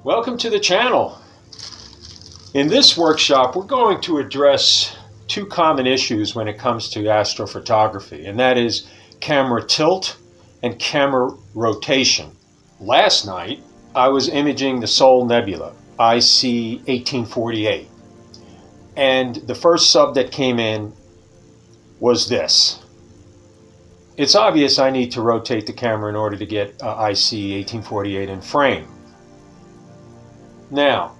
Welcome to the channel. In this workshop, we're going to address two common issues when it comes to astrophotography, and that is camera tilt and camera rotation. Last night, I was imaging the Sol Nebula, IC 1848, and the first sub that came in was this. It's obvious I need to rotate the camera in order to get IC 1848 in frame. Now,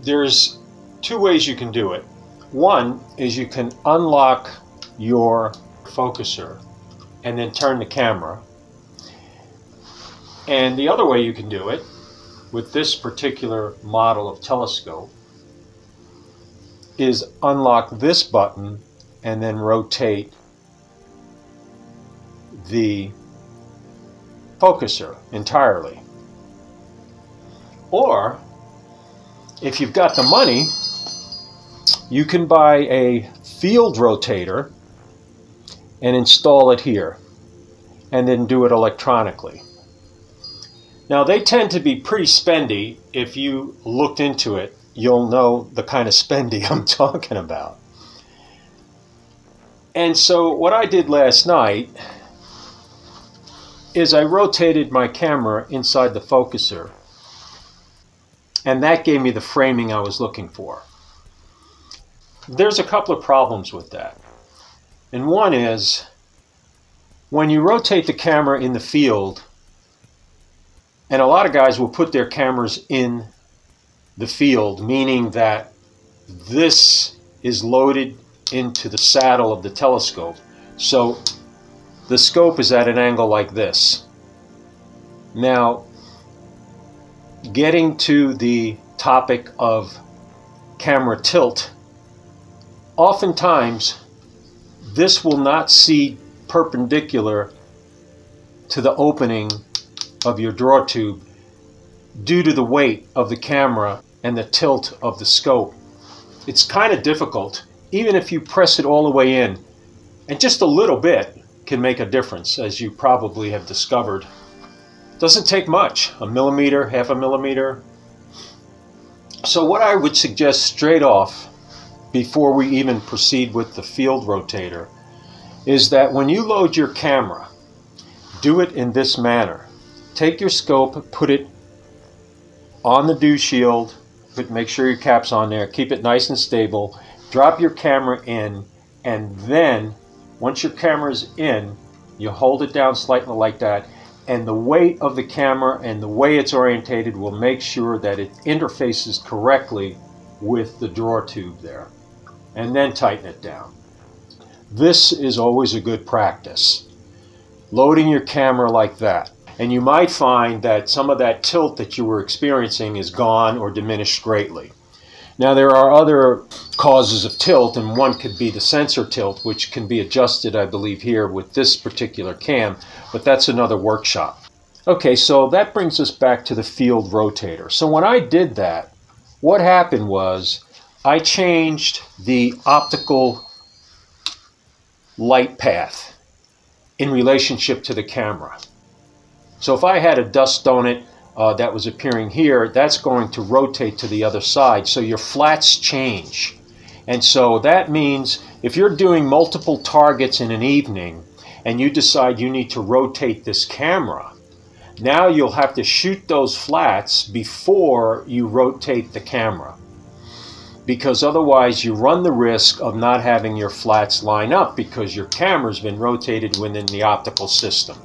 there's two ways you can do it. One is you can unlock your focuser and then turn the camera. And the other way you can do it with this particular model of telescope is unlock this button and then rotate the focuser entirely. Or, if you've got the money, you can buy a field rotator and install it here, and then do it electronically. Now, they tend to be pretty spendy. If you looked into it, you'll know the kind of spendy I'm talking about. And so what I did last night is I rotated my camera inside the focuser, and that gave me the framing I was looking for. There's a couple of problems with that. And one is, when you rotate the camera in the field, and a lot of guys will put their cameras in the field, meaning that this is loaded into the saddle of the telescope. So the scope is at an angle like this. Now, getting to the topic of camera tilt, oftentimes this will not see perpendicular to the opening of your draw tube due to the weight of the camera and the tilt of the scope. It's kind of difficult, even if you press it all the way in, and just a little bit can make a difference, as you probably have discovered. Doesn't take much, a millimeter, half a millimeter. So what I would suggest straight off, before we even proceed with the field rotator, is that when you load your camera, do it in this manner. Take your scope, put it on the dew shield, make sure your cap's on there, keep it nice and stable, drop your camera in, and then once your camera's in, you hold it down slightly like that, and the weight of the camera and the way it's orientated will make sure that it interfaces correctly with the draw tube there. And then tighten it down. This is always a good practice. Loading your camera like that. And you might find that some of that tilt that you were experiencing is gone or diminished greatly. Now, there are other causes of tilt, and one could be the sensor tilt, which can be adjusted, I believe, here with this particular cam, but that's another workshop. Okay, so that brings us back to the field rotator. So when I did that, what happened was I changed the optical light path in relationship to the camera. So if I had a dust donut that was appearing here, that's going to rotate to the other side, so your flats change. And so that means if you're doing multiple targets in an evening and you decide you need to rotate this camera, now you'll have to shoot those flats before you rotate the camera, because otherwise you run the risk of not having your flats line up because your camera's been rotated within the optical system.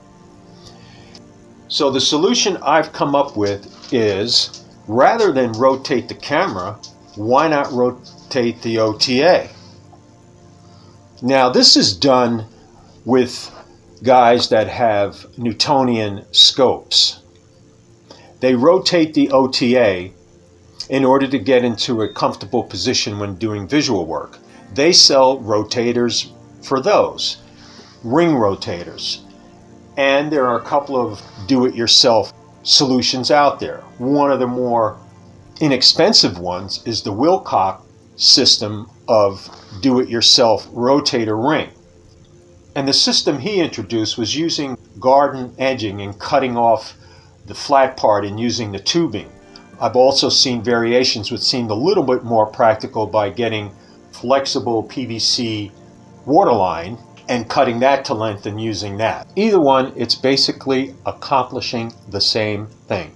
So the solution I've come up with is, rather than rotate the camera, why not rotate the OTA? Now, this is done with guys that have Newtonian scopes. They rotate the OTA in order to get into a comfortable position when doing visual work. They sell rotators for those, ring rotators. And there are a couple of do-it-yourself solutions out there. One of the more inexpensive ones is the Wilcox system of do-it-yourself rotator ring. And the system he introduced was using garden edging and cutting off the flat part and using the tubing. I've also seen variations which seemed a little bit more practical by getting flexible PVC waterline and cutting that to length and using that. Either one, it's basically accomplishing the same thing.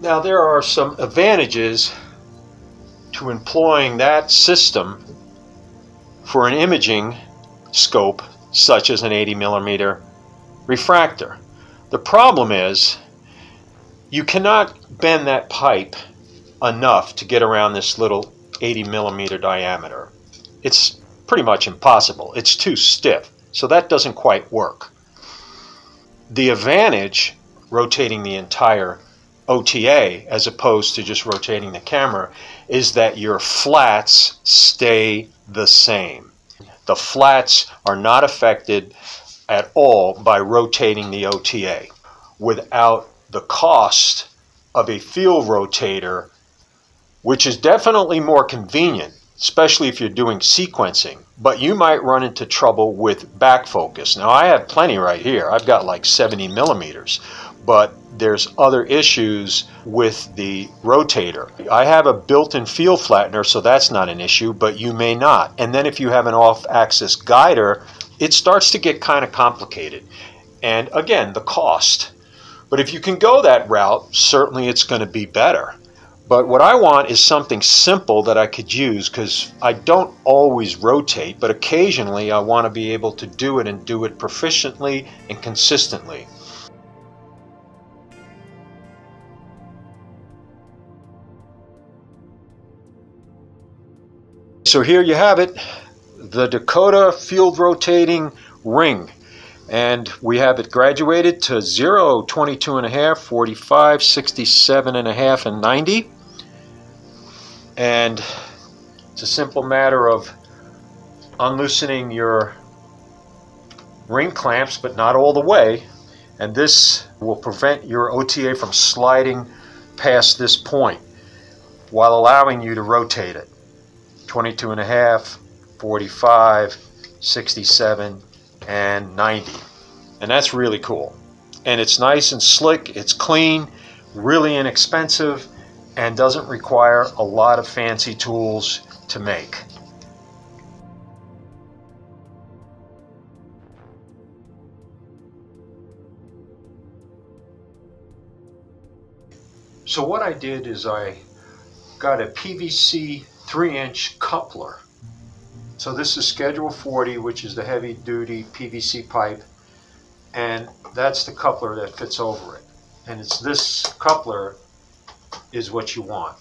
Now there are some advantages to employing that system for an imaging scope such as an 80mm refractor. The problem is you cannot bend that pipe enough to get around this little 80mm diameter. It's pretty much impossible. It's too stiff, so that doesn't quite work. The advantage rotating the entire OTA as opposed to just rotating the camera is that your flats stay the same. The flats are not affected at all by rotating the OTA without the cost of a field rotator, which is definitely more convenient, especially if you're doing sequencing, but you might run into trouble with back focus. Now I have plenty right here. I've got like 70mm, but there's other issues with the rotator. I have a built-in field flattener, so that's not an issue, but you may not. And then if you have an off-axis guider, it starts to get kind of complicated. And again, the cost. But if you can go that route, certainly it's going to be better. But what I want is something simple that I could use, because I don't always rotate, but occasionally I want to be able to do it and do it proficiently and consistently. So here you have it, the Dakota field rotating ring. And we have it graduated to 0, 22.5, 45, 67.5, and 90. And it's a simple matter of unloosening your ring clamps, but not all the way. And this will prevent your OTA from sliding past this point while allowing you to rotate it. 22.5, 45, 67, and 90. And that's really cool. And it's nice and slick, it's clean, really inexpensive, and doesn't require a lot of fancy tools to make. So what I did is I got a PVC 3-inch coupler. So this is schedule 40, which is the heavy duty PVC pipe, and that's the coupler that fits over it. And it's this coupler is what you want.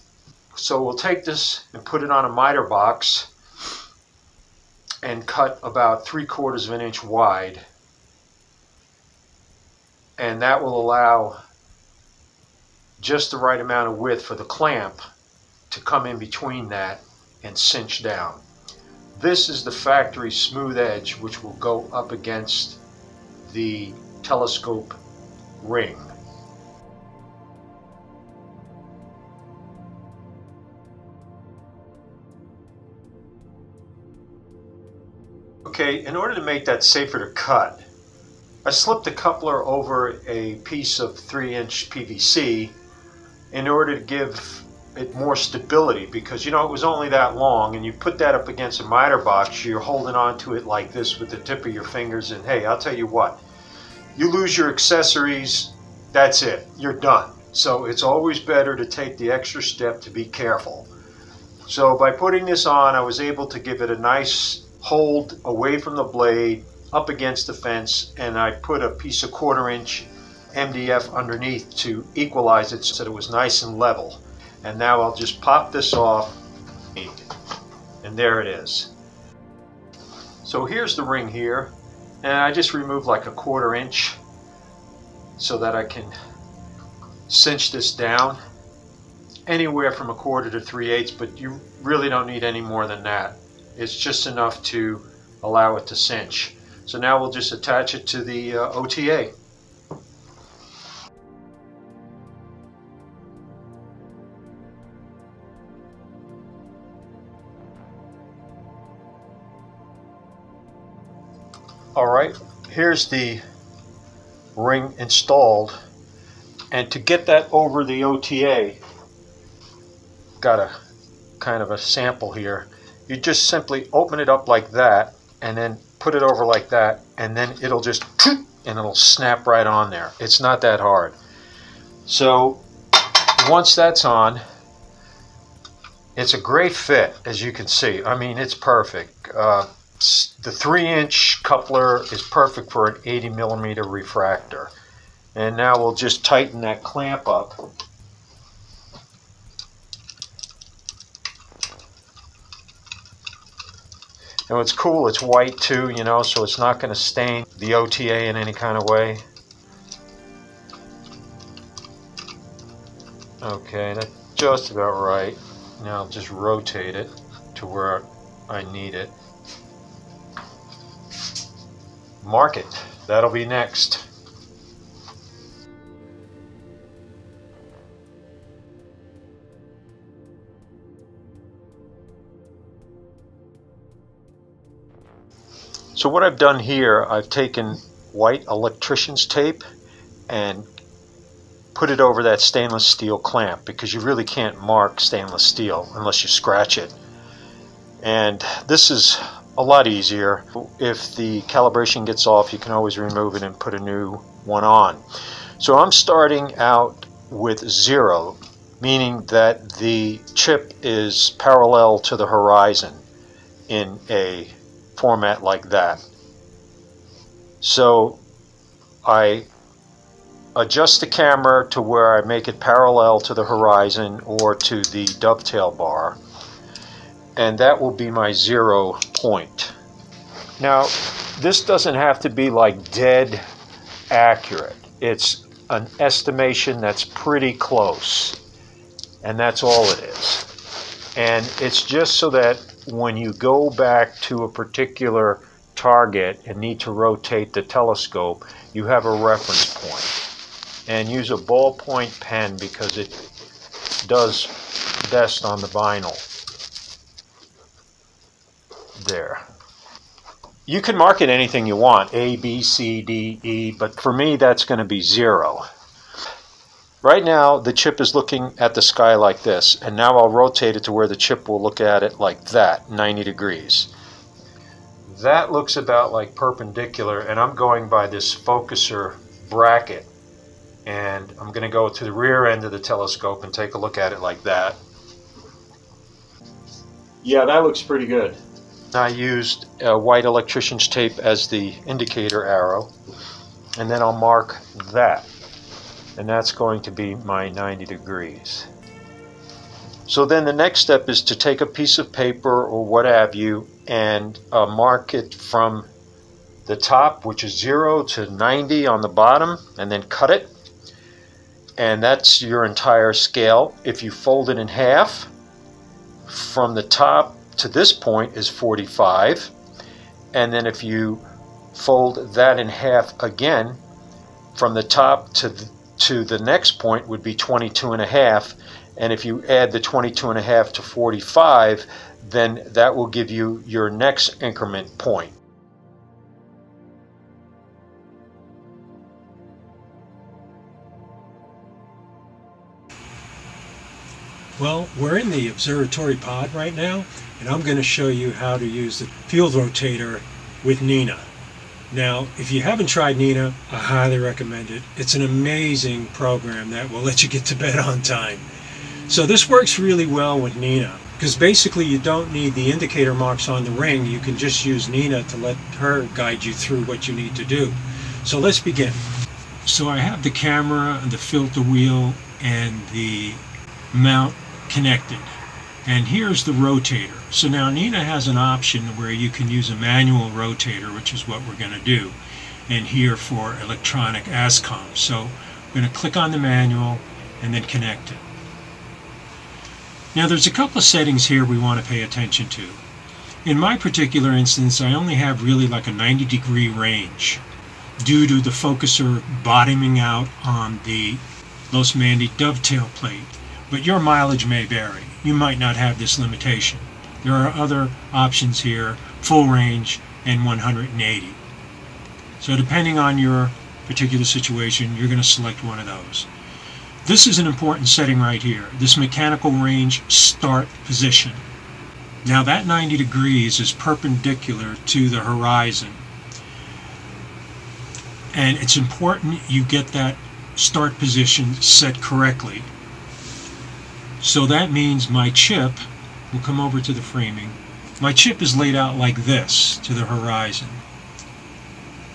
So we'll take this and put it on a miter box and cut about 3/4 of an inch wide, and that will allow just the right amount of width for the clamp to come in between that and cinch down. This is the factory smooth edge, which will go up against the telescope ring. Okay, in order to make that safer to cut, I slipped the coupler over a piece of 3-inch PVC in order to give it more stability, because you know it was only that long, and you put that up against a miter box, you're holding on to it like this with the tip of your fingers, and hey, I'll tell you what, you lose your accessories, that's it, you're done. So it's always better to take the extra step to be careful. So by putting this on, I was able to give it a nice hold away from the blade, up against the fence, and I put a piece of 1/4 inch MDF underneath to equalize it so that it was nice and level. And now I'll just pop this off, and there it is. So here's the ring here, and I just removed like a 1/4 inch so that I can cinch this down anywhere from 1/4 to 3/8, but you really don't need any more than that. It's just enough to allow it to cinch. So now we'll just attach it to the OTA. Alright, here's the ring installed, and to get that over the OTA, got a kind of a sample here. You just simply open it up like that and then put it over like that, and then it'll just and it'll snap right on there. It's not that hard. So once that's on, it's a great fit, as you can see. I mean, it's perfect. The 3-inch coupler is perfect for an 80mm refractor. And now we'll just tighten that clamp up. And what's cool, it's white too, you know, so it's not going to stain the OTA in any kind of way. Okay, that's just about right. Now I'll just rotate it to where I need it. Mark it. That'll be next. So what I've done here, I've taken white electrician's tape and put it over that stainless steel clamp, because you really can't mark stainless steel unless you scratch it. And this is a lot easier. If the calibration gets off, you can always remove it and put a new one on. So I'm starting out with 0, meaning that the chip is parallel to the horizon in a format like that. So I adjust the camera to where I make it parallel to the horizon or to the dovetail bar, and that will be my 0 point. Now, this doesn't have to be like dead accurate. It's an estimation that's pretty close, and that's all it is. And it's just so that when you go back to a particular target and need to rotate the telescope, you have a reference point. And use a ballpoint pen because it does best on the vinyl. There. You can mark it anything you want, A, B, C, D, E, but for me that's going to be 0. Right now the chip is looking at the sky like this, and now I'll rotate it to where the chip will look at it like that, 90 degrees. That looks about like perpendicular, and I'm going by this focuser bracket, and I'm going to go to the rear end of the telescope and take a look at it like that. Yeah, that looks pretty good. I used white electrician's tape as the indicator arrow, and then I'll mark that, and that's going to be my 90 degrees. So then the next step is to take a piece of paper or what have you and mark it from the top, which is 0 to 90 on the bottom, and then cut it, and that's your entire scale. If you fold it in half, from the top to this point is 45, and then if you fold that in half again, from the top to the next point would be 22.5, and if you add the 22.5 to 45, then that will give you your next increment point. Well, we're in the observatory pod right now, and I'm going to show you how to use the field rotator with Nina. Now, if you haven't tried Nina, I highly recommend it. It's an amazing program that will let you get to bed on time. So this works really well with Nina, because basically you don't need the indicator marks on the ring. You can just use Nina to let her guide you through what you need to do. So let's begin. So I have the camera, the filter wheel, and the mount connected, and here's the rotator. So now Nina has an option where you can use a manual rotator, which is what we're going to do, and here for electronic ASCOM. So I'm going to click on the manual and then connect it. Now there's a couple of settings here we want to pay attention to. In my particular instance, I only have really like a 90-degree range due to the focuser bottoming out on the Los Mandy dovetail plate. But your mileage may vary. You might not have this limitation. There are other options here, full range and 180. So depending on your particular situation, you're going to select one of those. This is an important setting right here, this mechanical range start position. Now that 90 degrees is perpendicular to the horizon. And it's important you get that start position set correctly. So that means my chip, we'll come over to the framing, my chip is laid out like this to the horizon.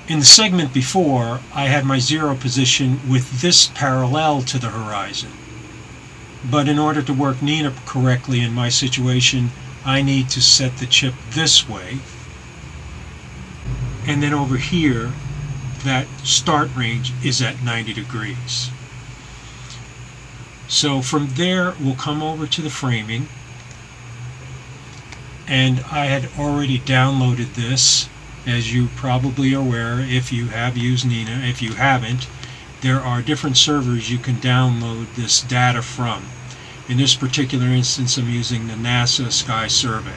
In the segment before, I had my zero position with this parallel to the horizon. But in order to work Nina correctly in my situation, I need to set the chip this way. And then over here, that start range is at 90 degrees. So from there, we'll come over to the framing. And I had already downloaded this. As you probably are aware, if you have used Nina. If you haven't, there are different servers you can download this data from. In this particular instance, I'm using the NASA Sky Survey.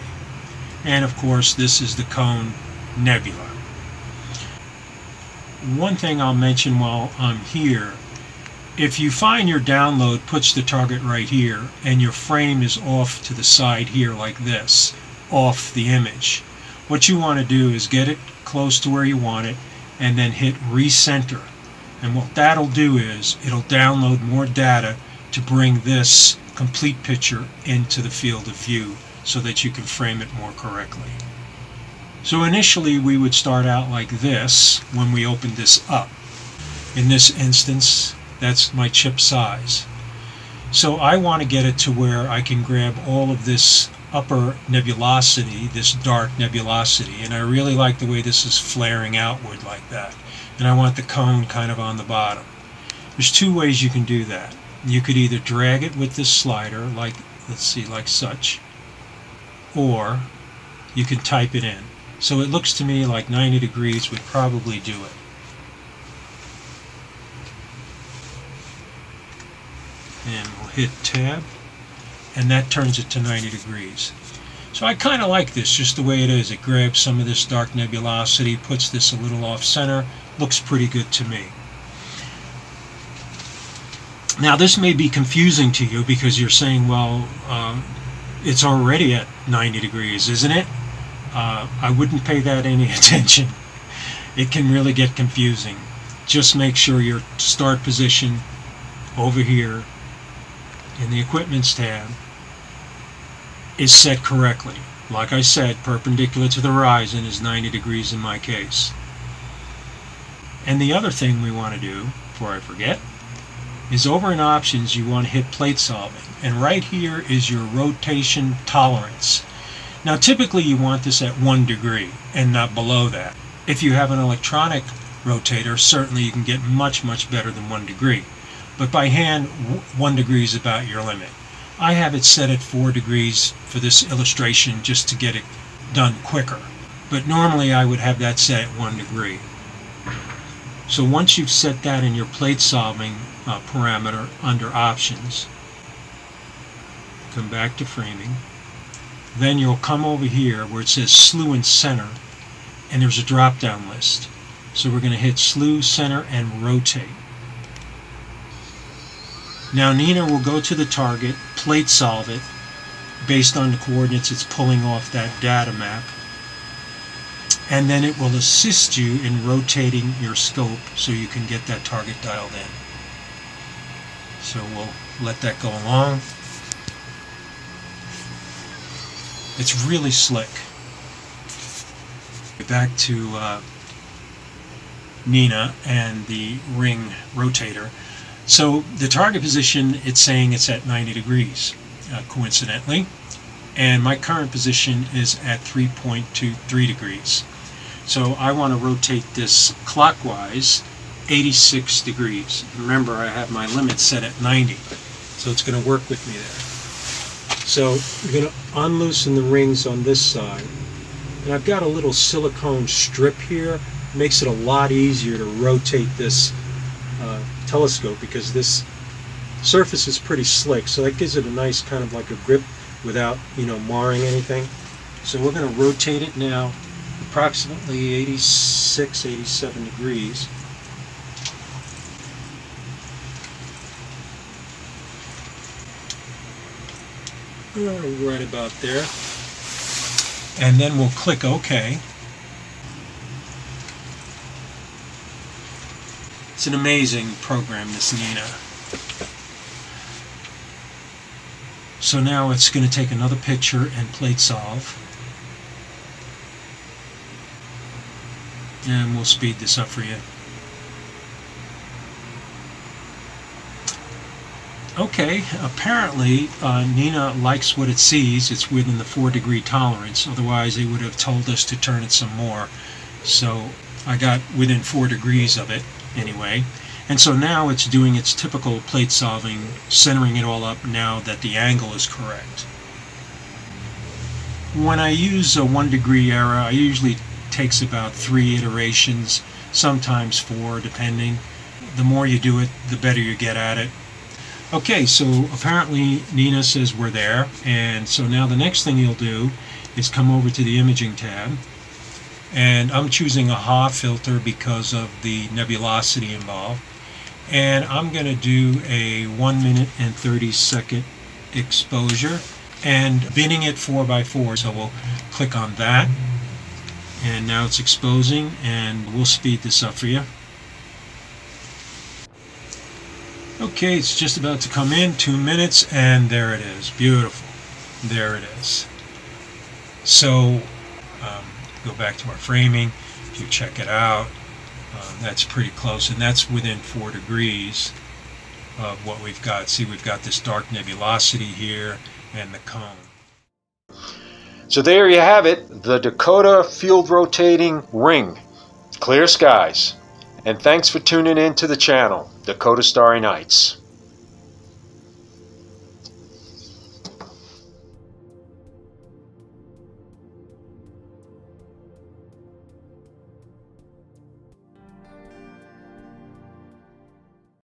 And of course, this is the Cone Nebula. One thing I'll mention while I'm here, if you find your download puts the target right here, and your frame is off to the side here like this, off the image, what you want to do is get it close to where you want it and then hit recenter. And what that'll do is it'll download more data to bring this complete picture into the field of view so that you can frame it more correctly. So initially we would start out like this when we open this up. In this instance, that's my chip size. So I want to get it to where I can grab all of this upper nebulosity, this dark nebulosity, and I really like the way this is flaring outward like that. And I want the cone kind of on the bottom. There's two ways you can do that. You could either drag it with this slider, like, let's see, like such, or you can type it in. So it looks to me like 90 degrees would probably do it. And we'll hit tab, and that turns it to 90 degrees. So I kind of like this just the way it is. It grabs some of this dark nebulosity, puts this a little off center. Looks pretty good to me. Now this may be confusing to you because you're saying, well, it's already at 90 degrees, isn't it? I wouldn't pay that any attention. It can really get confusing. Just make sure your start position over here in the Equipments tab is set correctly. Like I said, perpendicular to the horizon is 90 degrees in my case. And the other thing we want to do, before I forget, is over in Options you want to hit Plate Solving. And right here is your rotation tolerance. Now typically you want this at 1 degree and not below that. If you have an electronic rotator, certainly you can get much better than 1 degree. But by hand, 1 degree is about your limit. I have it set at 4 degrees for this illustration just to get it done quicker. But normally I would have that set at 1 degree. So once you've set that in your plate solving parameter under Options, come back to Framing. Then you'll come over here where it says Slew and Center, and there's a drop-down list. So we're going to hit Slew, Center, and Rotate. Now Nina will go to the target, plate solve it, based on the coordinates it's pulling off that data map, and then it will assist you in rotating your scope so you can get that target dialed in. So we'll let that go along. It's really slick. Back to Nina and the ring rotator. So the target position, it's saying it's at 90 degrees, coincidentally, and my current position is at 3.23 degrees. So I want to rotate this clockwise 86 degrees. Remember, I have my limit set at 90, so it's going to work with me there. So you're going to unloosen the rings on this side, and I've got a little silicone strip here. It makes it a lot easier to rotate this telescope because this surface is pretty slick, so that gives it a nice kind of like a grip without, you know, marring anything. So we're going to rotate it now approximately 86, 87 degrees. Right about there. And then we'll click OK. It's an amazing program, this Nina. So now it's going to take another picture and plate solve. And we'll speed this up for you. Okay, apparently Nina likes what it sees. It's within the 4-degree tolerance. Otherwise, they would have told us to turn it some more. So I got within 4 degrees of it anyway. And so now it's doing its typical plate solving, centering it all up now that the angle is correct. When I use a 1-degree error, I usually takes about 3 iterations, sometimes 4, depending. The more you do it, the better you get at it. Okay, so apparently Nina says we're there, and so now the next thing you'll do is come over to the imaging tab, and I'm choosing a HA filter because of the nebulosity involved, and I'm going to do a 1 minute and 30-second exposure and binning it 4x4, so we'll click on that, and now it's exposing, and we'll speed this up for you. Okay, it's just about to come in, 2 minutes, and there it is. Beautiful. There it is. So, go back to our framing. If you check it out, that's pretty close, and that's within 4 degrees of what we've got. See, we've got this dark nebulosity here and the cone. So there you have it, the Dakota field rotating ring. Clear skies. And thanks for tuning in to the channel, Dakota Starry Nights.